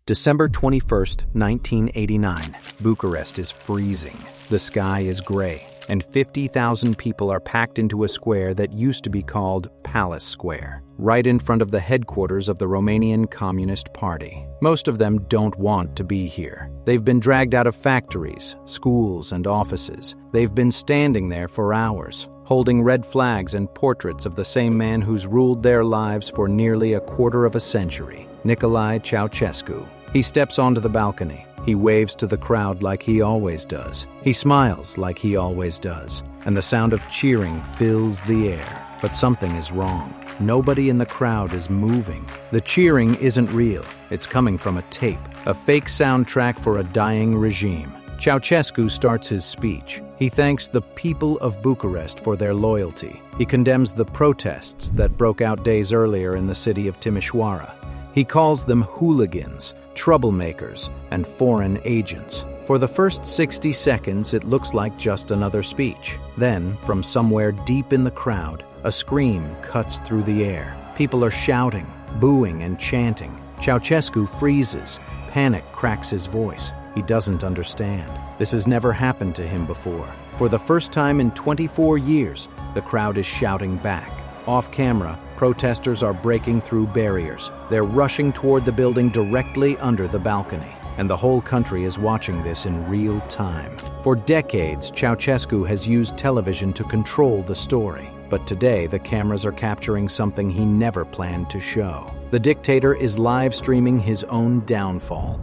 December 21st, 1989. Bucharest is freezing. The sky is gray, and 50,000 people are packed into a square that used to be called Palace Square, right in front of the headquarters of the Romanian Communist Party. Most of them don't want to be here. They've been dragged out of factories, schools, and offices. They've been standing there for hours, holding red flags and portraits of the same man who's ruled their lives for nearly a quarter of a century, Nicolae Ceaușescu. He steps onto the balcony. He waves to the crowd like he always does. He smiles like he always does. And the sound of cheering fills the air. But something is wrong. Nobody in the crowd is moving. The cheering isn't real. It's coming from a tape, a fake soundtrack for a dying regime. Ceaușescu starts his speech. He thanks the people of Bucharest for their loyalty. He condemns the protests that broke out days earlier in the city of Timișoara. He calls them hooligans, troublemakers, and foreign agents. For the first 60 seconds, it looks like just another speech. Then, from somewhere deep in the crowd, a scream cuts through the air. People are shouting, booing, and chanting. Ceaușescu freezes. Panic cracks his voice. He doesn't understand. This has never happened to him before. For the first time in 24 years, the crowd is shouting back. Off camera, protesters are breaking through barriers. They're rushing toward the building directly under the balcony. And the whole country is watching this in real time. For decades, Ceaușescu has used television to control the story. But today, the cameras are capturing something he never planned to show. The dictator is live streaming his own downfall.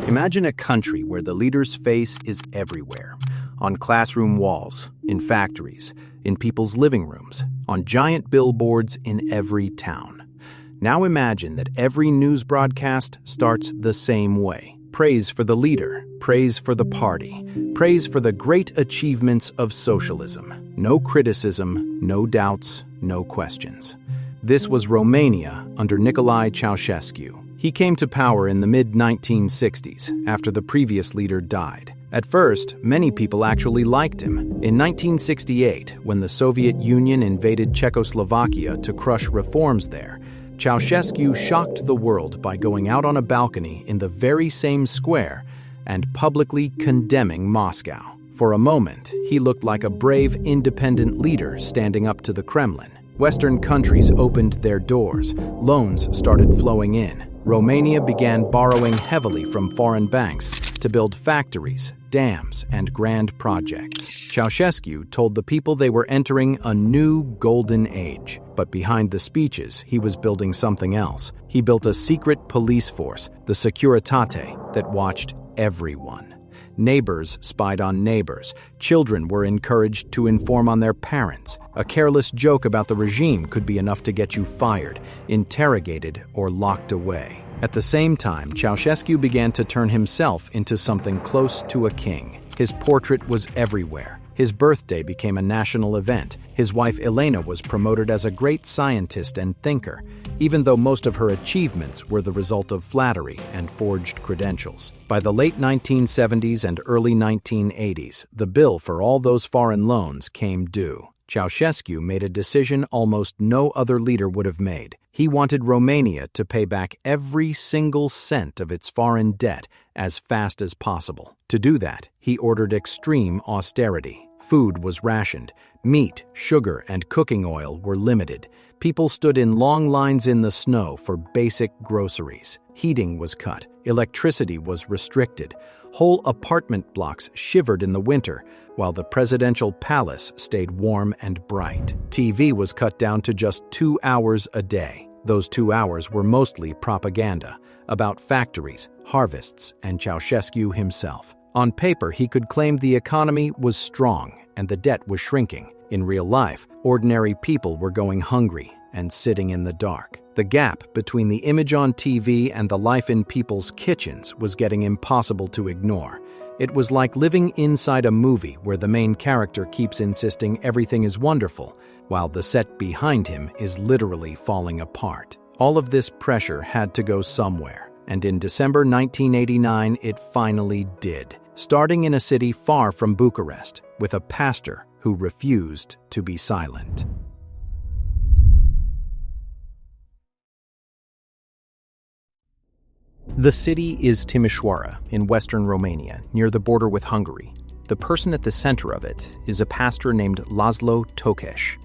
Imagine a country where the leader's face is everywhere. On classroom walls, in factories, in people's living rooms, on giant billboards in every town. Now imagine that every news broadcast starts the same way. Praise for the leader, praise for the party, praise for the great achievements of socialism. No criticism, no doubts, no questions. This was Romania under Nicolae Ceaușescu. He came to power in the mid-1960s, after the previous leader died. At first, many people actually liked him. In 1968, when the Soviet Union invaded Czechoslovakia to crush reforms there, Ceaușescu shocked the world by going out on a balcony in the very same square and publicly condemning Moscow. For a moment, he looked like a brave, independent leader standing up to the Kremlin. Western countries opened their doors. Loans started flowing in. Romania began borrowing heavily from foreign banks to build factories, dams, and grand projects. Ceaușescu told the people they were entering a new golden age. But behind the speeches, he was building something else. He built a secret police force, the Securitate, that watched everyone. Neighbors spied on neighbors. Children were encouraged to inform on their parents. A careless joke about the regime could be enough to get you fired, interrogated, or locked away. At the same time, Ceaușescu began to turn himself into something close to a king. His portrait was everywhere. His birthday became a national event. His wife Elena was promoted as a great scientist and thinker, even though most of her achievements were the result of flattery and forged credentials. By the late 1970s and early 1980s, the bill for all those foreign loans came due. Ceaușescu made a decision almost no other leader would have made. He wanted Romania to pay back every single cent of its foreign debt as fast as possible. To do that, he ordered extreme austerity. Food was rationed. Meat, sugar, and cooking oil were limited. People stood in long lines in the snow for basic groceries. Heating was cut. Electricity was restricted. Whole apartment blocks shivered in the winter, while the presidential palace stayed warm and bright. TV was cut down to just 2 hours a day. Those 2 hours were mostly propaganda about factories, harvests, and Ceaușescu himself. On paper, he could claim the economy was strong and the debt was shrinking. In real life, ordinary people were going hungry and sitting in the dark. The gap between the image on TV and the life in people's kitchens was getting impossible to ignore. It was like living inside a movie where the main character keeps insisting everything is wonderful, while the set behind him is literally falling apart. All of this pressure had to go somewhere, and in December 1989 it finally did, starting in a city far from Bucharest, with a pastor who refused to be silent. The city is Timișoara in western Romania, near the border with Hungary. The person at the center of it is a pastor named Laszlo Tokes.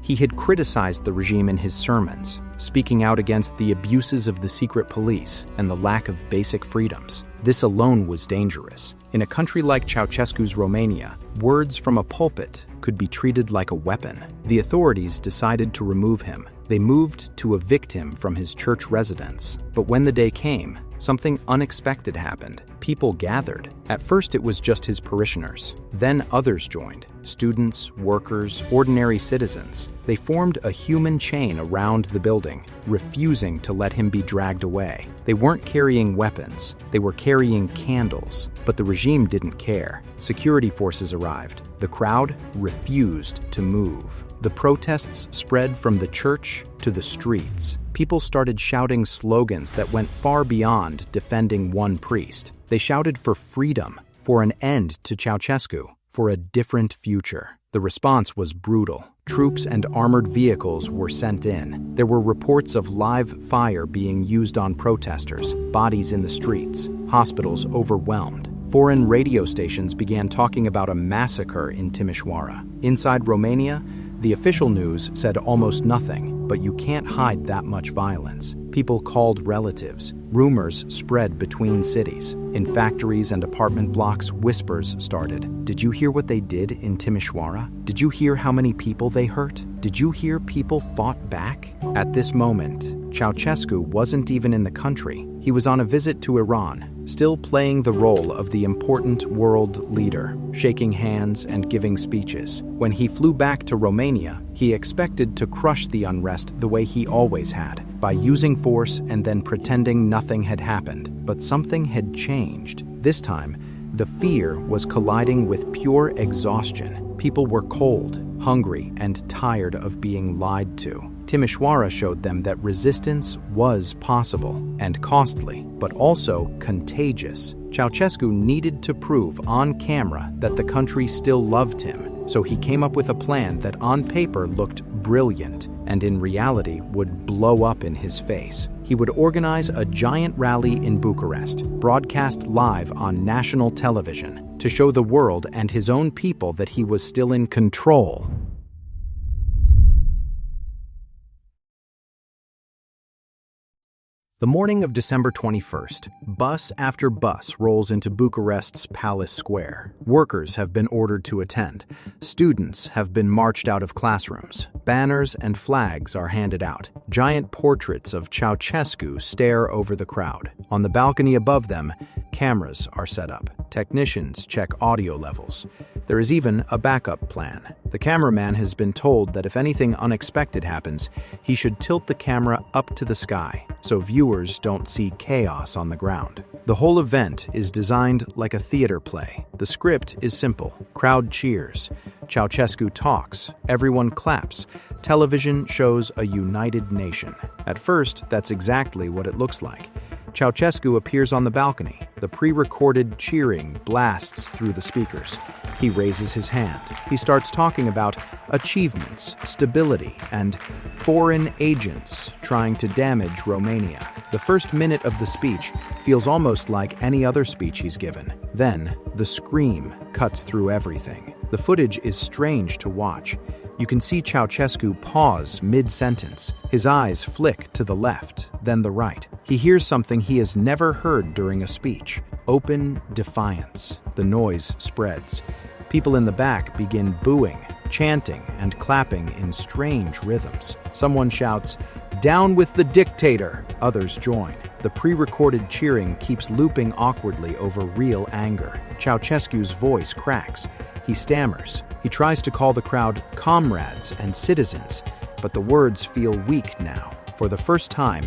He had criticized the regime in his sermons, speaking out against the abuses of the secret police and the lack of basic freedoms. This alone was dangerous. In a country like Ceaușescu's Romania, words from a pulpit could be treated like a weapon. The authorities decided to remove him. They moved to evict him from his church residence. But when the day came, something unexpected happened. People gathered. At first it was just his parishioners. Then others joined. Students, workers, ordinary citizens. They formed a human chain around the building, refusing to let him be dragged away. They weren't carrying weapons. They were carrying candles. But the regime didn't care. Security forces arrived. The crowd refused to move. The protests spread from the church to the streets. People started shouting slogans that went far beyond defending one priest. They shouted for freedom, for an end to Ceaușescu, for a different future. The response was brutal. Troops and armored vehicles were sent in. There were reports of live fire being used on protesters, bodies in the streets, hospitals overwhelmed. Foreign radio stations began talking about a massacre in Timișoara. Inside Romania, the official news said almost nothing, but you can't hide that much violence. People called relatives. Rumors spread between cities. In factories and apartment blocks, whispers started. Did you hear what they did in Timișoara? Did you hear how many people they hurt? Did you hear people fought back? At this moment, Ceaușescu wasn't even in the country. He was on a visit to Iran, still playing the role of the important world leader, shaking hands and giving speeches. When he flew back to Romania, he expected to crush the unrest the way he always had, by using force and then pretending nothing had happened. But something had changed. This time, the fear was colliding with pure exhaustion. People were cold, hungry, and tired of being lied to. Timișoara showed them that resistance was possible and costly, but also contagious. Ceaușescu needed to prove on camera that the country still loved him, so he came up with a plan that on paper looked brilliant and in reality would blow up in his face. He would organize a giant rally in Bucharest, broadcast live on national television, to show the world and his own people that he was still in control. The morning of December 21st, bus after bus rolls into Bucharest's Palace Square. Workers have been ordered to attend. Students have been marched out of classrooms. Banners and flags are handed out. Giant portraits of Ceaușescu stare over the crowd. On the balcony above them, cameras are set up. Technicians check audio levels. There is even a backup plan. The cameraman has been told that if anything unexpected happens, he should tilt the camera up to the sky, so viewers don't see chaos on the ground. The whole event is designed like a theater play. The script is simple. Crowd cheers. Ceaușescu talks. Everyone claps. Television shows a united nation. At first, that's exactly what it looks like. Ceaușescu appears on the balcony. The pre-recorded cheering blasts through the speakers. He raises his hand. He starts talking about achievements, stability, and foreign agents trying to damage Romania. The first minute of the speech feels almost like any other speech he's given. Then, the scream cuts through everything. The footage is strange to watch. You can see Ceaușescu pause mid-sentence. His eyes flick to the left, then the right. He hears something he has never heard during a speech. Open defiance. The noise spreads. People in the back begin booing, chanting, and clapping in strange rhythms. Someone shouts, "Down with the dictator!" Others join. The pre-recorded cheering keeps looping awkwardly over real anger. Ceaușescu's voice cracks. He stammers. He tries to call the crowd comrades and citizens, but the words feel weak now. For the first time,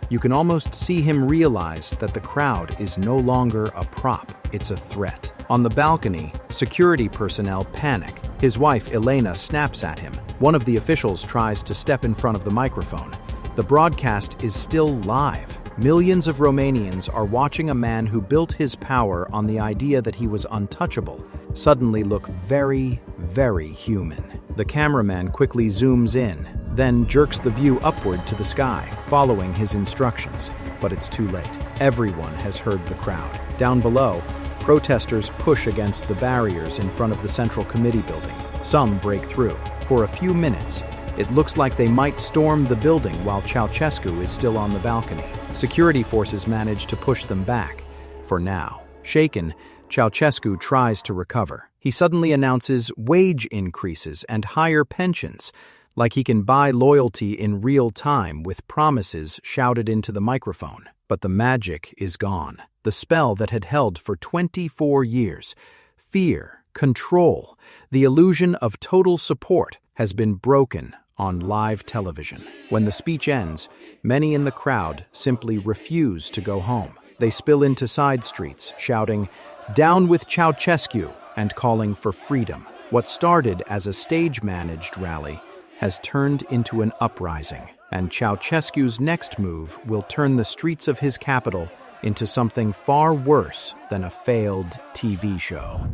you can almost see him realize that the crowd is no longer a prop, it's a threat. On the balcony, security personnel panic. His wife, Elena, snaps at him. One of the officials tries to step in front of the microphone. The broadcast is still live. Millions of Romanians are watching a man who built his power on the idea that he was untouchable suddenly look very, very human. The cameraman quickly zooms in, then jerks the view upward to the sky, following his instructions. but it's too late. Everyone has heard the crowd. Down below, protesters push against the barriers in front of the Central Committee building. Some break through. For a few minutes, it looks like they might storm the building while Ceaușescu is still on the balcony. Security forces manage to push them back. For now. Shaken, Ceaușescu tries to recover. He suddenly announces wage increases and higher pensions, like he can buy loyalty in real time with promises shouted into the microphone. But the magic is gone. The spell that had held for 24 years, fear, control, the illusion of total support has been broken on live television. When the speech ends, many in the crowd simply refuse to go home. They spill into side streets, shouting, "Down with Ceaușescu," and calling for freedom. What started as a stage-managed rally has turned into an uprising, and Ceaușescu's next move will turn the streets of his capital into something far worse than a failed TV show.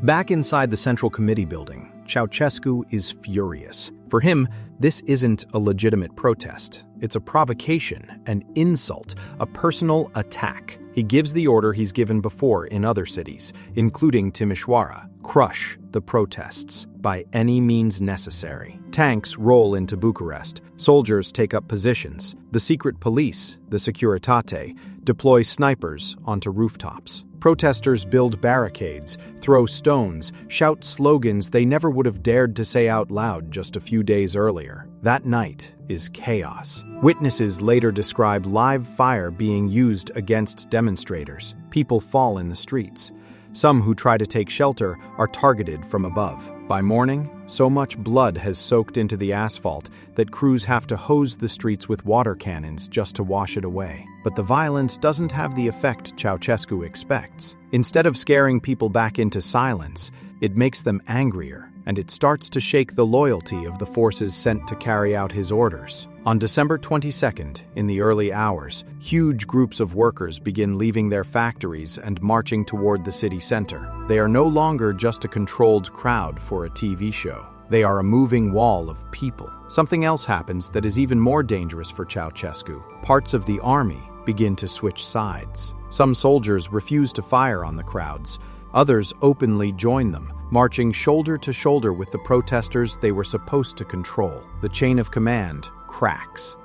Back inside the Central Committee building, Ceaușescu is furious. For him, this isn't a legitimate protest. It's a provocation, an insult, a personal attack. He gives the order he's given before in other cities, including Timișoara: crush the protests by any means necessary. Tanks roll into Bucharest. Soldiers take up positions. The secret police, the Securitate, deploy snipers onto rooftops. Protesters build barricades, throw stones, shout slogans they never would have dared to say out loud just a few days earlier. That night is chaos. Witnesses later describe live fire being used against demonstrators. People fall in the streets. Some who try to take shelter are targeted from above. By morning, so much blood has soaked into the asphalt that crews have to hose the streets with water cannons just to wash it away. But the violence doesn't have the effect Ceaușescu expects. Instead of scaring people back into silence, it makes them angrier, and it starts to shake the loyalty of the forces sent to carry out his orders. On December 22nd, in the early hours, huge groups of workers begin leaving their factories and marching toward the city center. They are no longer just a controlled crowd for a TV show. They are a moving wall of people. Something else happens that is even more dangerous for Ceaușescu. Parts of the army begin to switch sides. Some soldiers refuse to fire on the crowds. Others openly join them, marching shoulder to shoulder with the protesters they were supposed to control. The chain of command cracks.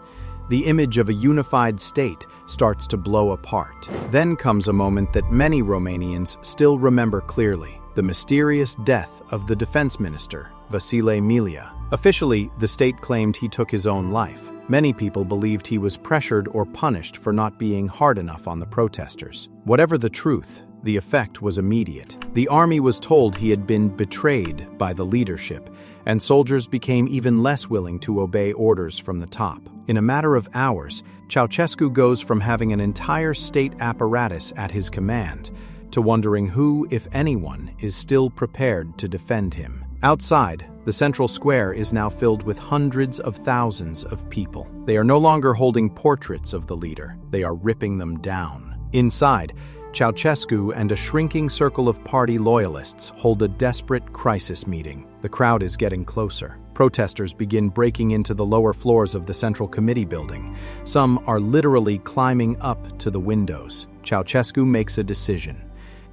The image of a unified state starts to blow apart. Then comes a moment that many Romanians still remember clearly: the mysterious death of the defense minister, Vasile Milea. Officially, the state claimed he took his own life. Many people believed he was pressured or punished for not being hard enough on the protesters. Whatever the truth, the effect was immediate. The army was told he had been betrayed by the leadership, and soldiers became even less willing to obey orders from the top. In a matter of hours, Ceaușescu goes from having an entire state apparatus at his command to wondering who, if anyone, is still prepared to defend him. Outside, the central square is now filled with hundreds of thousands of people. They are no longer holding portraits of the leader. They are ripping them down. Inside, Ceaușescu and a shrinking circle of party loyalists hold a desperate crisis meeting. The crowd is getting closer. Protesters begin breaking into the lower floors of the Central Committee building. Some are literally climbing up to the windows. Ceaușescu makes a decision.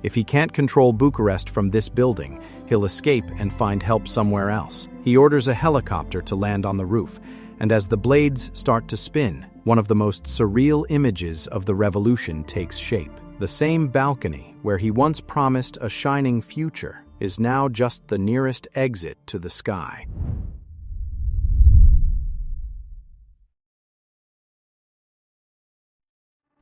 If he can't control Bucharest from this building, he'll escape and find help somewhere else. He orders a helicopter to land on the roof, and as the blades start to spin, one of the most surreal images of the revolution takes shape. The same balcony where he once promised a shining future is now just the nearest exit to the sky.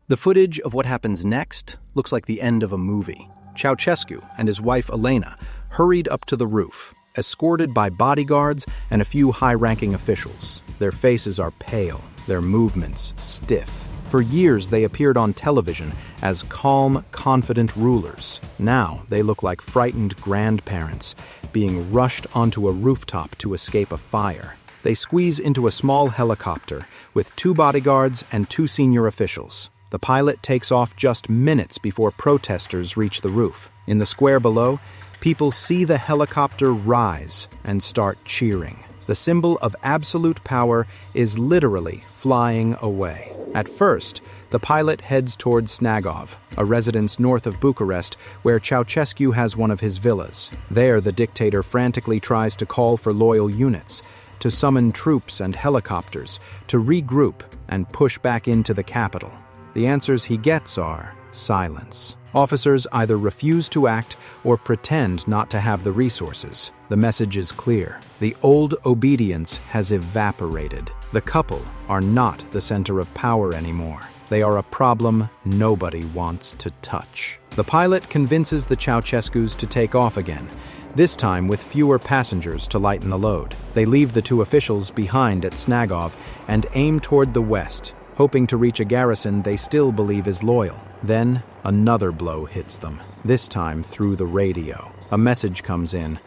The footage of what happens next looks like the end of a movie. Ceaușescu and his wife Elena hurried up to the roof, escorted by bodyguards and a few high-ranking officials. Their faces are pale, their movements stiff. For years, they appeared on television as calm, confident rulers. Now, they look like frightened grandparents being rushed onto a rooftop to escape a fire. They squeeze into a small helicopter with 2 bodyguards and 2 senior officials. The pilot takes off just minutes before protesters reach the roof. In the square below, people see the helicopter rise and start cheering. The The symbol of absolute power is literally flying away. At first, the pilot heads towards Snagov, a residence north of Bucharest where Ceaușescu has one of his villas. There, the dictator frantically tries to call for loyal units, to summon troops and helicopters, to regroup and push back into the capital. The answers he gets are silence. Officers either refuse to act or pretend not to have the resources. The message is clear. The old obedience has evaporated. The couple are not the center of power anymore. They are a problem nobody wants to touch. The pilot convinces the Ceaușescus to take off again, this time with fewer passengers to lighten the load. They leave the two officials behind at Snagov and aim toward the west, hoping to reach a garrison they still believe is loyal. Then, another blow hits them, this time through the radio. A message comes in.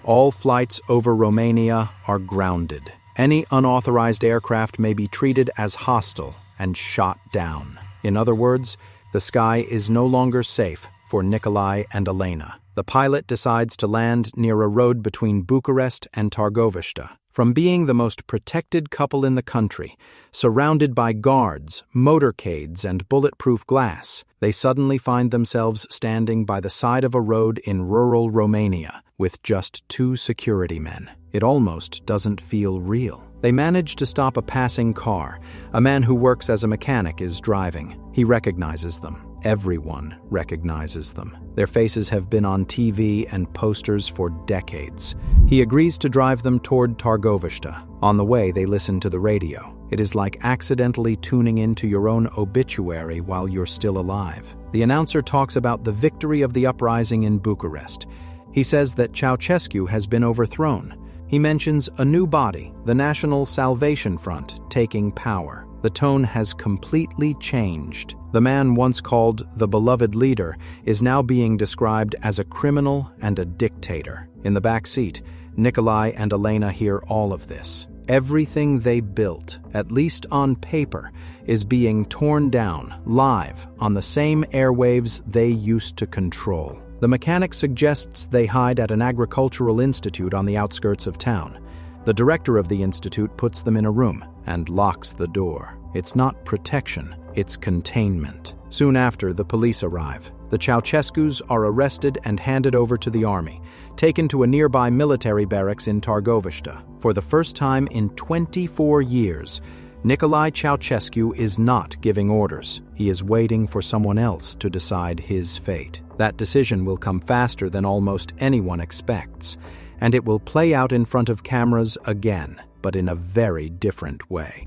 All flights over Romania are grounded. Any unauthorized aircraft may be treated as hostile and shot down. In other words, the sky is no longer safe for Nicolae and Elena. The pilot decides to land near a road between Bucharest and Târgoviște. From being the most protected couple in the country, surrounded by guards, motorcades, and bulletproof glass, they suddenly find themselves standing by the side of a road in rural Romania with just 2 security men. It almost doesn't feel real. They manage to stop a passing car. A man who works as a mechanic is driving. He recognizes them. Everyone recognizes them. Their faces have been on TV and posters for decades. He agrees to drive them toward Târgoviște. On the way, they listen to the radio. It is like accidentally tuning into your own obituary while you're still alive. The announcer talks about the victory of the uprising in Bucharest. He says that Ceaușescu has been overthrown. He mentions a new body, the National Salvation Front, taking power. The tone has completely changed. The man once called the beloved leader is now being described as a criminal and a dictator. In the back seat, Nicolae and Elena hear all of this. Everything they built, at least on paper, is being torn down, live, on the same airwaves they used to control. The mechanic suggests they hide at an agricultural institute on the outskirts of town. The director of the institute puts them in a room and locks the door. It's not protection, it's containment. Soon after, the police arrive. The Ceaușescus are arrested and handed over to the army, taken to a nearby military barracks in Târgoviște. For the first time in 24 years, Nicolae Ceaușescu is not giving orders. He is waiting for someone else to decide his fate. That decision will come faster than almost anyone expects, and it will play out in front of cameras again, but in a very different way.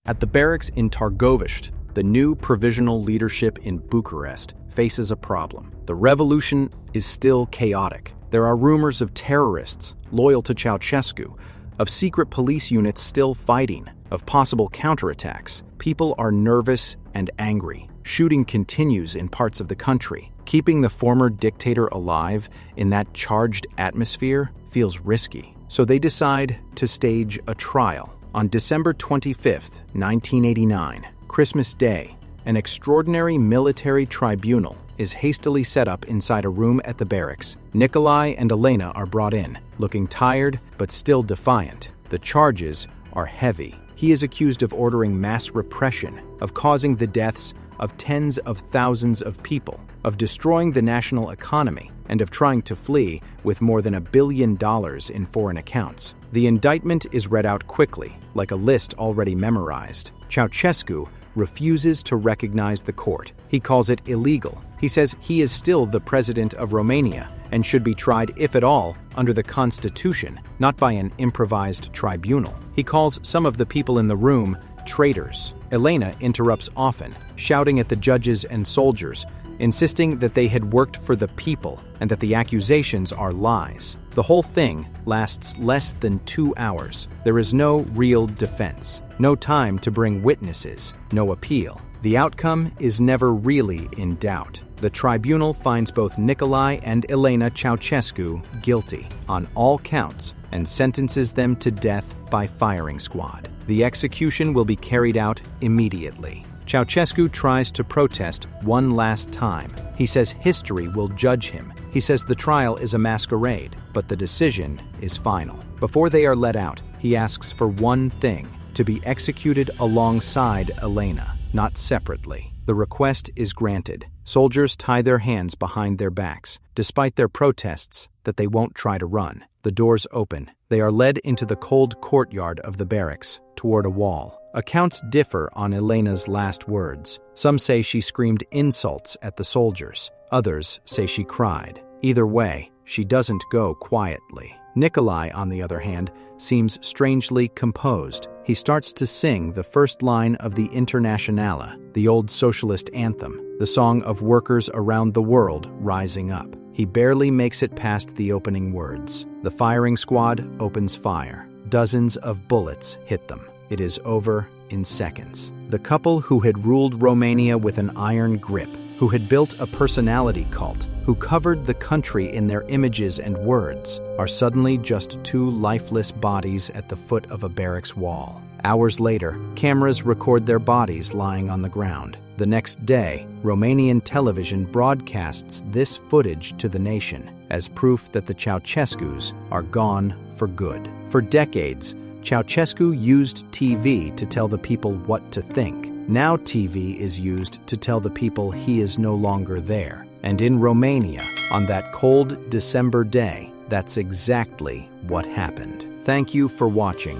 At the barracks in Târgoviște, the new provisional leadership in Bucharest faces a problem. The revolution is still chaotic. There are rumors of terrorists loyal to Ceaușescu, of secret police units still fighting, of possible counterattacks. People are nervous and angry. Shooting continues in parts of the country. Keeping the former dictator alive in that charged atmosphere feels risky. So they decide to stage a trial. On December 25th, 1989, Christmas Day, an extraordinary military tribunal is hastily set up inside a room at the barracks. Nicolae and Elena are brought in, looking tired but still defiant. The charges are heavy. He is accused of ordering mass repression, of causing the deaths of tens of thousands of people, of destroying the national economy, and of trying to flee with more than $1 billion in foreign accounts. The indictment is read out quickly, like a list already memorized. Ceaușescu refuses to recognize the court. He calls it illegal. He says he is still the president of Romania and should be tried, if at all, under the Constitution, not by an improvised tribunal. He calls some of the people in the room traitors. Elena interrupts often, shouting at the judges and soldiers, insisting that they had worked for the people and that the accusations are lies. The whole thing lasts less than 2 hours. There is no real defense, no time to bring witnesses, no appeal. The outcome is never really in doubt. The tribunal finds both Nicolae and Elena Ceaușescu guilty on all counts and sentences them to death by firing squad. The execution will be carried out immediately. Ceaușescu tries to protest one last time. He says history will judge him. He says the trial is a masquerade, but the decision is final. Before they are let out, he asks for one thing: to be executed alongside Elena, not separately. The request is granted. Soldiers tie their hands behind their backs, despite their protests that they won't try to run. The doors open. They are led into the cold courtyard of the barracks, toward a wall. Accounts differ on Elena's last words. Some say she screamed insults at the soldiers. Others say she cried. Either way, she doesn't go quietly. Nicolae, on the other hand, seems strangely composed. He starts to sing the first line of the Internationale, the old socialist anthem, the song of workers around the world rising up. He barely makes it past the opening words. The firing squad opens fire. Dozens of bullets hit them. It is over in seconds. The couple who had ruled Romania with an iron grip, who had built a personality cult, who covered the country in their images and words, are suddenly just two lifeless bodies at the foot of a barracks wall. Hours later, cameras record their bodies lying on the ground. The next day, Romanian television broadcasts this footage to the nation as proof that the Ceaușescus are gone for good. For decades, Ceaușescu used TV to tell the people what to think. Now TV is used to tell the people he is no longer there. And in Romania, on that cold December day, that's exactly what happened. Thank you for watching.